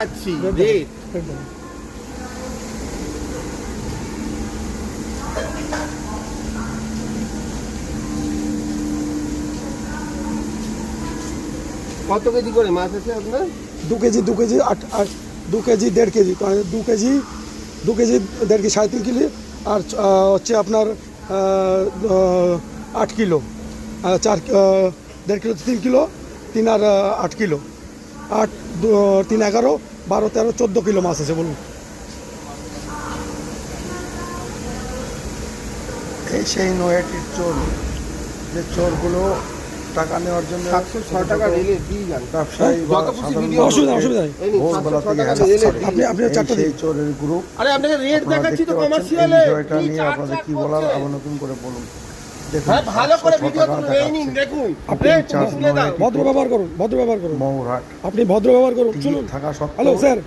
আছি রেট কত কেজি করে মাছ আছে আপনার? 2 KG 2 KG 1.5 KG, 2 KG 1.5 KG 3.5 kilo, আর হচ্ছে আপনার 8 কিলো, 1.5 কিলো 3 কিলো, 3 আর 8 কিলো, 8 3 11 12 13 14 কিলো মাছ আছে। বলুন, এই সেই নয়াটির চোর, যে চোরগুলো টাকা নেওয়ার জন্য 706 টাকা রেলে দিয়ে যান। ব্যবসায়ী বা যত খুশি সাধারণ ভিডিও অসুবিধা মানুষকে অসুবিধা নেই। এই নিন, ভোরবেলা 706 থেকে টাকা হ্যারাস রেলে করে। আপনি আপনি এই চারটা সেই দিন। চোরের গ্রুপ। আরে আপনাকে রেট আপনারা দেখাচ্ছি তো দেখতে কমার পাচ্ছেন। এই সিয়ালে বিষয়টা নিয়ে আপনাদের কি বলার, আবার নতুন করে বলুন। দেখুন, হ্যাঁ ভালো করে 706 ভিডিও টাকা তুলুন, এই নিন দেখাচ্ছে। দেখুন আপনি রেট চার্জ তুলে দাও। ভদ্র ব্যবহার করুন, ভদ্র ব্যবহার করুন, মৌরহাট আপনি ভদ্র ব্যবহার করুন। টিকিট শুনুন, থাকা সত্ত্বেও হ্যালো স্যার,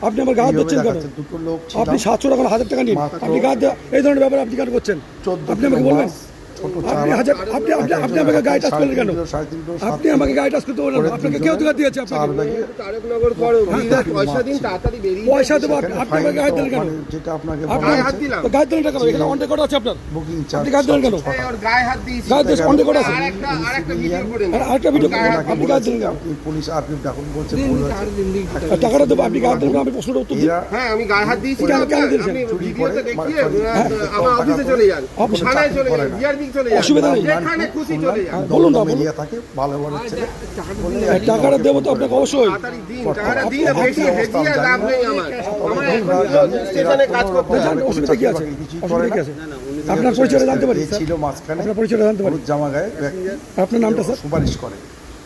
আপনি আমার গায়ে হাত এইভাবে দিচ্ছেন কেন? দেখাচ্ছে। দুটো লোক ছিল, আপনি 700 টাকা 1000 টাকা নিন, মাত্র আপনি গায়ে এই ধরনের ব্যাপার আপনি কেন করছেন? 14 আপনি আমাকে বলবেন ছোট আপনি চারা, হাজার আপনি আপনি আপনি আমাকে গায়ে টাচ করলেন কেন? 3.5 কিলো, আপনি আমাকে গায়ে টাচ করতে বললেন, আপনাকে কেউ টাকা দিয়েছে? চার আপনাকে ব্যাগে তারকনগর করো, বিরাট পয়সা দিন, তাড়াতাড়ি বেরিয়ে পয়সা দেবো, সেখানে আপনি আমাকে গায়ে দিলেন কেন? যেটা আপনাকে আপনি বলা গায়ে হাত হয়েছে, দিলাম। তো গায়ে দিলেন টাকা, এখানে অন রেকর্ড আছে আপনার, বুকিং আপনি চার্জ গায়ে দিলেন কেন? এই ওর গায়ে হাত দিয়েছি। গায়ে দিয়ে অন রেকর্ড আছে, আরেকটা ভিডিও করে আর আরেকটা ভিডিও আপনি গায়ে দিলেন কেন? আপনি পুলিশ আরপিএফ ডাকুন বলছে ভুল হয়েছে। আর টাকাটা দেবো, আপনি গায়ে দিলেন, আমি প্রশ্নের উত্তর দিই। এরা হ্যাঁ আমি গায়ে হাত দিয়েছি। কেন আপনার, দিয়েছেন? আপনি চুরি ভিডিওতে করে, দেখিয়ে মানে আমার অফিসে চলে যান, অফিসে থানায় চাকরি চলে করে যান, না। বিআরবি চলে যান, অসুবিধা নেই। যেখানে খুশি চলে যান। বলুন না, বলুন। মিলিয়ে থাকে ভালো ভালো ছেলে বলে টাকাটা দেবো তো আপনাকে অবশ্যই। তাড়াতাড়ি দিন, টাকাটা দিন, বেশি হেজিয়ে লাভ নেই আমার। আমার এখন স্টেশনে কাজ করতে জান, হবে। অসুবিধা কি আছে? অসুবিধা কি আছে? আপনার পরিচয়টা জানতে পারি স্যার? ছিল মাঝখানে আপনার পরিচয়টা জানতে পারি? হলুদ জামা গায়ে ব্যক্তি আপনার নামটা স্যার? সুপারিশ করে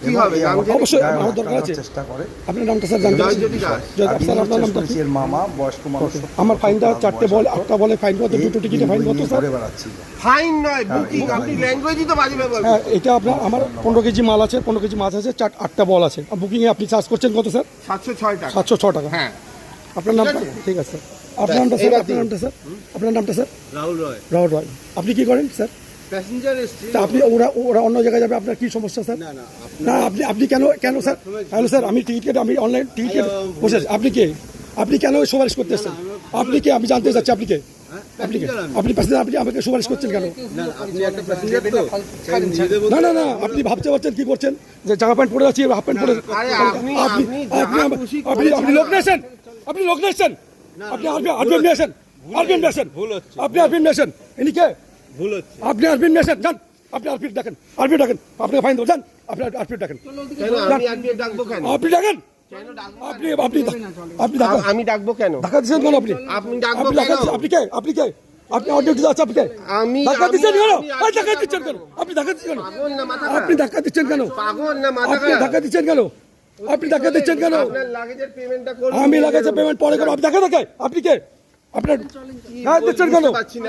কি হবে? নাম জেনে- অবশ্যই গায়ে আমার হাত দরকার আছে। টানার চেষ্টা করে। আপনার নামটা স্যার জানতে পারি? জয়জ্যোতি দাস। আর স্যার, ইনি আপনার হচ্ছে নামটা কি? শুনেছি এর মামা, বয়স্ক মানুষ। আমার ফাইন দেওয়া 4টে বল 8টা বলে ফাইন কত, এই 2টো টিকিটে ফাইন কত নিয়ে স্যার? ঘুরে বেড়াচ্ছিল। ফাইন নয়, বুকিং। আপনি ল্যাঙ্গুয়েজই তো বাজে ব্যবহার হ্যাঁ, করছেন। এটা আপনার আমার 15 কেজি মাল আছে, 15 কেজি মাছ আছে, 8টা বল আছে। বুকিংয়ে আপনি চার্জ করছেন কত স্যার? 706 টাকা। 706 টাকা। হ্যাঁ আপনার নামটা? ঠিক আছে স্যার। আপনার নামটা স্যার? আপনার নামটা স্যার? আপনার নামটা স্যার? রাহুল রয়, রাহুল রয়। আপনি কি করেন স্যার? প্যাসেঞ্জার এসছি। তা আপনি ওরা অন্য জায়গায় যাবে, আপনার কি সমস্যা স্যার? না আপনি কেন স্যার? হ্যালো স্যার, আমি টিকিট আমি অনলাইন টিকিট বসে আছি। আপনি কে? আপনি কেন সুপারিশ করতে এসেছেন? আপনি কে? আমি জানতে চাচ্ছি আপনি কে? আপনি কে? আপনি প্যাসেঞ্জার, আপনি আমাকে সুপারিশ করছেন কেন? আপনি একটা প্যাসেঞ্জার তো? না আপনি ভাবতে পারছেন কি করছেন, যে জামা প্যান্ট পরে আছি, হাফ প্যান্ট পরে আরে আপনি আপনি আপনি যাহা খুশি আপনি করেছেন। আপনি লোক নিয়েছেন, আপনি লোক নিয়েছেন, আপনি আরবিএম নিয়েছেন, আরবিএম নিয়েছেন, আপনি আরবিএম নিয়েছেন। ইনি কে? ভুল হচ্ছে। আপনি আরবিএম নিয়েছেন, যান আপনি আরবিএম ডাকেন, আরবিএম ডাকেন, আপনাকে ফাইন দেবো, যান আপনি আরবিএম ডাকেন, কেন আমি আজকে ডাকবো কেন? আপনি ডাকেন, কেন ডাকবো? আপনি আপনি আপনি ধাক্কা আমি ডাকবো কেন? ধাক্কা দিচ্ছেন কেন? আপনি আপনি ডাকবো আপনি ধাক্কা কেন? দিচ্ছেন, আপনি কে? আপনি কে? আপনি অডিও আছে, আপনি কে? আমি ধাক্কা দিচ্ছেন কেন? আমি- এই ধাক্কা দিচ্ছেন কেন? আপনি ধাক্কা দিচ্ছেন কেন? পাগল না মাথা আপনি খারাপ? ধাক্কা দিচ্ছেন কেন? পাগল না মাথা আপনি খারাপ? ধাক্কা দিচ্ছেন কেন? আপনি ধাক্কা দিচ্ছেন কেন? আপনার লাগেজের পেমেন্টটা করুন। আমি লাগাইছে পেমেন্ট পরে করো, আপনি ধাক্কা দেখায়, আপনি কে? আপনার কি হ্যাঁ দিচ্ছেন বলবো কেন? বুঝতে পারছি না।